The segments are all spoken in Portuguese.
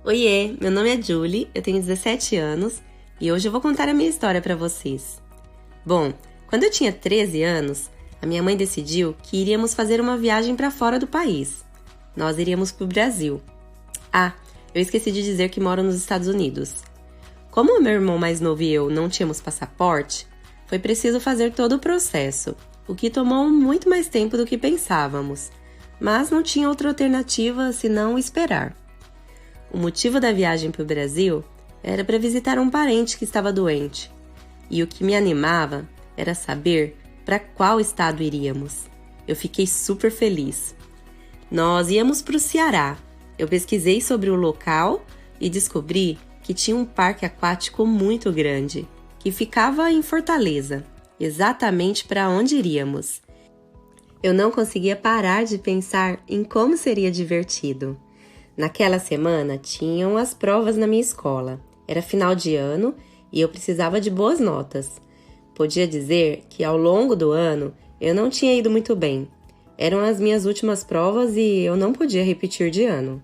Oiê, meu nome é Julie, eu tenho 17 anos e hoje eu vou contar a minha história para vocês. Bom, quando eu tinha 13 anos, a minha mãe decidiu que iríamos fazer uma viagem para fora do país. Nós iríamos para o Brasil. Ah, eu esqueci de dizer que moro nos Estados Unidos. Como o meu irmão mais novo e eu não tínhamos passaporte, foi preciso fazer todo o processo, o que tomou muito mais tempo do que pensávamos, mas não tinha outra alternativa senão esperar. O motivo da viagem para o Brasil era para visitar um parente que estava doente, e o que me animava era saber para qual estado iríamos. Eu fiquei super feliz. Nós íamos para o Ceará. Eu pesquisei sobre o local e descobri que tinha um parque aquático muito grande, que ficava em Fortaleza, exatamente para onde iríamos. Eu não conseguia parar de pensar em como seria divertido. Naquela semana tinham as provas na minha escola. Era final de ano e eu precisava de boas notas. Podia dizer que ao longo do ano eu não tinha ido muito bem. Eram as minhas últimas provas e eu não podia repetir de ano.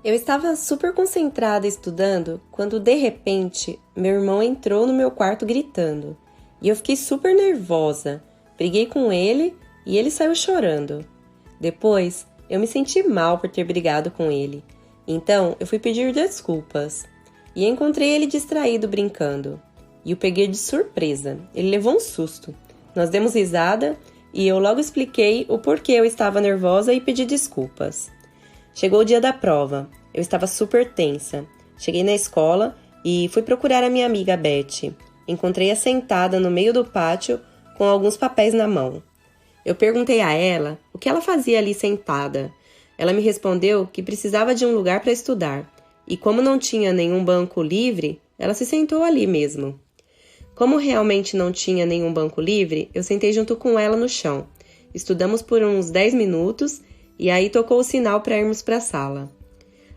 Eu estava super concentrada estudando quando de repente meu irmão entrou no meu quarto gritando. E eu fiquei super nervosa. Briguei com ele e ele saiu chorando. Depois, eu me senti mal por ter brigado com ele, então eu fui pedir desculpas. E encontrei ele distraído brincando. E o peguei de surpresa, ele levou um susto. Nós demos risada e eu logo expliquei o porquê eu estava nervosa e pedi desculpas. Chegou o dia da prova, eu estava super tensa. Cheguei na escola e fui procurar a minha amiga Beth. Encontrei-a sentada no meio do pátio com alguns papéis na mão. Eu perguntei a ela o que ela fazia ali sentada. Ela me respondeu que precisava de um lugar para estudar, e como não tinha nenhum banco livre, ela se sentou ali mesmo. Como realmente não tinha nenhum banco livre, eu sentei junto com ela no chão. Estudamos por uns 10 minutos e aí tocou o sinal para irmos para a sala.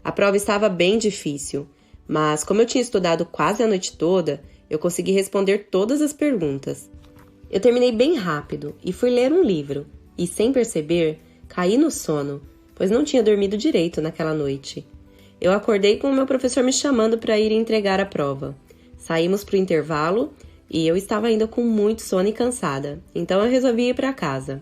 A prova estava bem difícil, mas como eu tinha estudado quase a noite toda, eu consegui responder todas as perguntas. Eu terminei bem rápido e fui ler um livro, e sem perceber, caí no sono, pois não tinha dormido direito naquela noite. Eu acordei com o meu professor me chamando para ir entregar a prova. Saímos para o intervalo e eu estava ainda com muito sono e cansada, então eu resolvi ir para casa.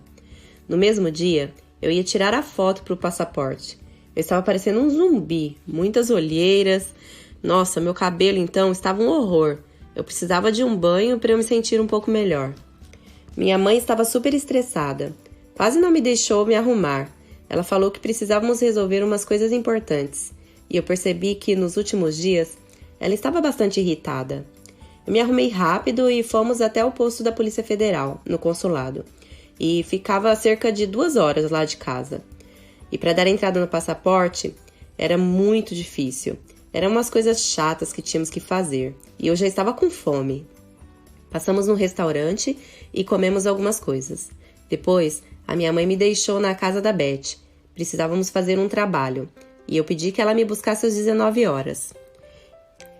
No mesmo dia, eu ia tirar a foto para o passaporte. Eu estava parecendo um zumbi, muitas olheiras. Nossa, meu cabelo então estava um horror. Eu precisava de um banho para eu me sentir um pouco melhor. Minha mãe estava super estressada. Quase não me deixou me arrumar. Ela falou que precisávamos resolver umas coisas importantes. E eu percebi que nos últimos dias ela estava bastante irritada. Eu me arrumei rápido e fomos até o posto da Polícia Federal, no consulado. E ficava a cerca de 2 horas lá de casa. E para dar entrada no passaporte, era muito difícil. Eram umas coisas chatas que tínhamos que fazer. E eu já estava com fome. Passamos num restaurante e comemos algumas coisas. Depois, a minha mãe me deixou na casa da Beth. Precisávamos fazer um trabalho, e eu pedi que ela me buscasse às 19 horas.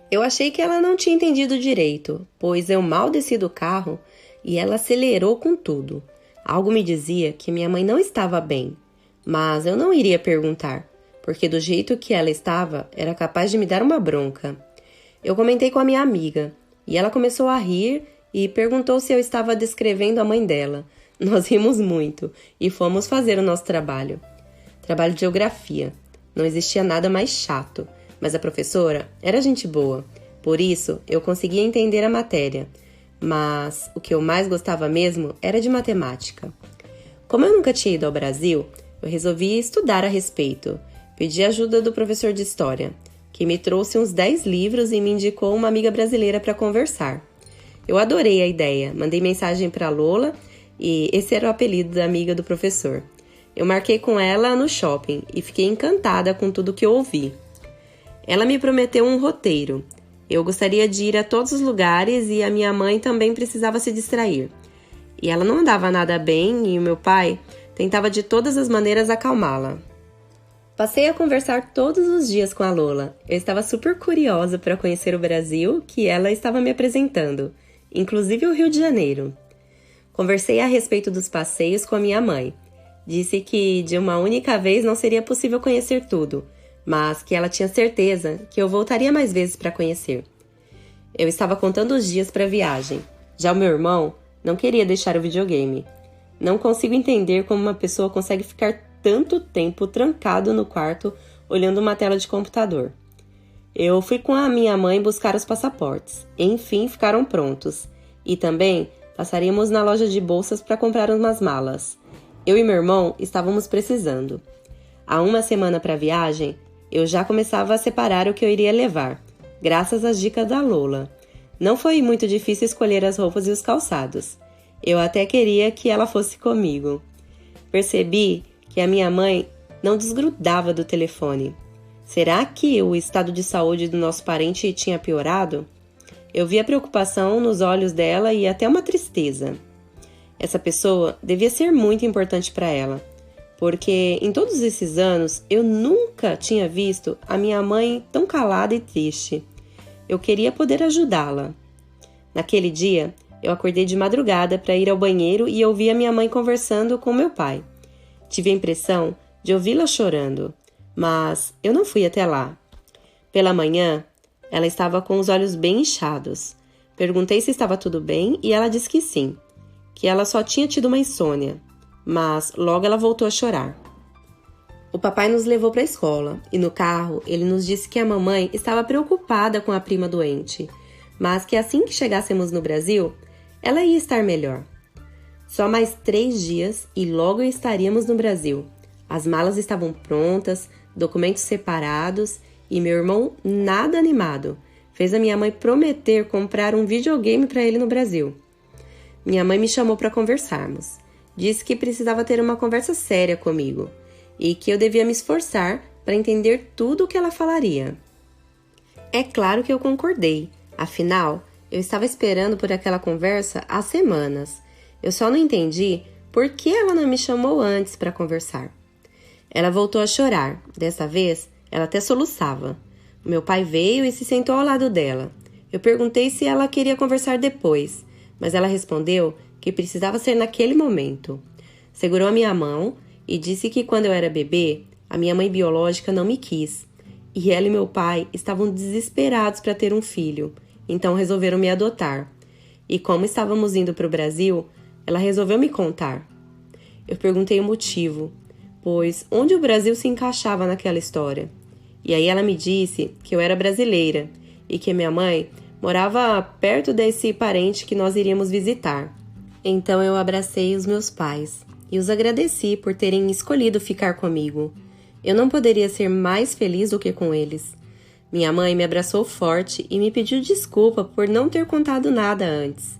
Eu achei que ela não tinha entendido direito, pois eu mal desci do carro e ela acelerou com tudo. Algo me dizia que minha mãe não estava bem, mas eu não iria perguntar, porque do jeito que ela estava, era capaz de me dar uma bronca. Eu comentei com a minha amiga, e ela começou a rir e perguntou se eu estava descrevendo a mãe dela. Nós rimos muito e fomos fazer o nosso trabalho. Trabalho de geografia. Não existia nada mais chato, mas a professora era gente boa. Por isso, eu conseguia entender a matéria. Mas o que eu mais gostava mesmo era de matemática. Como eu nunca tinha ido ao Brasil, eu resolvi estudar a respeito. Pedi ajuda do professor de história, que me trouxe uns 10 livros e me indicou uma amiga brasileira para conversar. Eu adorei a ideia, mandei mensagem para Lola e esse era o apelido da amiga do professor. Eu marquei com ela no shopping e fiquei encantada com tudo que eu ouvi. Ela me prometeu um roteiro. Eu gostaria de ir a todos os lugares e a minha mãe também precisava se distrair. E ela não andava nada bem e o meu pai tentava de todas as maneiras acalmá-la. Passei a conversar todos os dias com a Lola. Eu estava super curiosa para conhecer o Brasil que ela estava me apresentando, inclusive o Rio de Janeiro. Conversei a respeito dos passeios com a minha mãe. Disse que de uma única vez não seria possível conhecer tudo, mas que ela tinha certeza que eu voltaria mais vezes para conhecer. Eu estava contando os dias para a viagem. Já o meu irmão não queria deixar o videogame. Não consigo entender como uma pessoa consegue ficar tanto tempo trancado no quarto olhando uma tela de computador. Eu fui com a minha mãe buscar os passaportes. Enfim, ficaram prontos. E também passaríamos na loja de bolsas para comprar umas malas. Eu e meu irmão estávamos precisando. Há uma semana para a viagem, eu já começava a separar o que eu iria levar, graças às dicas da Lola. Não foi muito difícil escolher as roupas e os calçados. Eu até queria que ela fosse comigo. Percebi que a minha mãe não desgrudava do telefone. Será que o estado de saúde do nosso parente tinha piorado? Eu vi a preocupação nos olhos dela e até uma tristeza. Essa pessoa devia ser muito importante para ela, porque em todos esses anos eu nunca tinha visto a minha mãe tão calada e triste. Eu queria poder ajudá-la. Naquele dia, eu acordei de madrugada para ir ao banheiro e ouvi a minha mãe conversando com meu pai. Tive a impressão de ouvi-la chorando, mas eu não fui até lá. Pela manhã, ela estava com os olhos bem inchados. Perguntei se estava tudo bem e ela disse que sim, que ela só tinha tido uma insônia, mas logo ela voltou a chorar. O papai nos levou para a escola e no carro ele nos disse que a mamãe estava preocupada com a prima doente, mas que assim que chegássemos no Brasil, ela ia estar melhor. Só mais 3 dias e logo estaríamos no Brasil. As malas estavam prontas, documentos separados e meu irmão, nada animado, fez a minha mãe prometer comprar um videogame para ele no Brasil. Minha mãe me chamou para conversarmos. Disse que precisava ter uma conversa séria comigo e que eu devia me esforçar para entender tudo o que ela falaria. É claro que eu concordei, afinal, eu estava esperando por aquela conversa há semanas. Eu só não entendi por que ela não me chamou antes para conversar. Ela voltou a chorar. Dessa vez, ela até soluçava. O meu pai veio e se sentou ao lado dela. Eu perguntei se ela queria conversar depois, mas ela respondeu que precisava ser naquele momento. Segurou a minha mão e disse que quando eu era bebê, a minha mãe biológica não me quis. E ela e meu pai estavam desesperados para ter um filho, então resolveram me adotar. E como estávamos indo para o Brasil, ela resolveu me contar. Eu perguntei o motivo, pois onde o Brasil se encaixava naquela história? E aí ela me disse que eu era brasileira e que minha mãe morava perto desse parente que nós iríamos visitar. Então eu abracei os meus pais e os agradeci por terem escolhido ficar comigo. Eu não poderia ser mais feliz do que com eles. Minha mãe me abraçou forte e me pediu desculpa por não ter contado nada antes.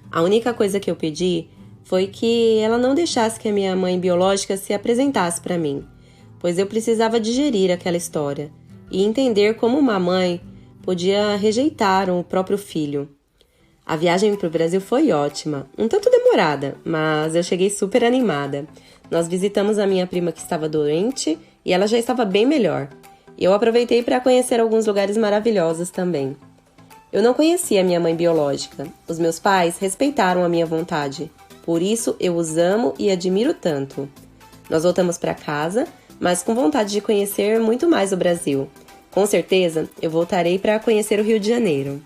A única coisa que eu pedi foi que ela não deixasse que a minha mãe biológica se apresentasse para mim, pois eu precisava digerir aquela história e entender como uma mãe podia rejeitar o próprio filho. A viagem para o Brasil foi ótima, um tanto demorada, mas eu cheguei super animada. Nós visitamos a minha prima que estava doente e ela já estava bem melhor. E eu aproveitei para conhecer alguns lugares maravilhosos também. Eu não conhecia a minha mãe biológica. Os meus pais respeitaram a minha vontade. Por isso eu os amo e admiro tanto. Nós voltamos para casa, mas com vontade de conhecer muito mais o Brasil. Com certeza, eu voltarei para conhecer o Rio de Janeiro.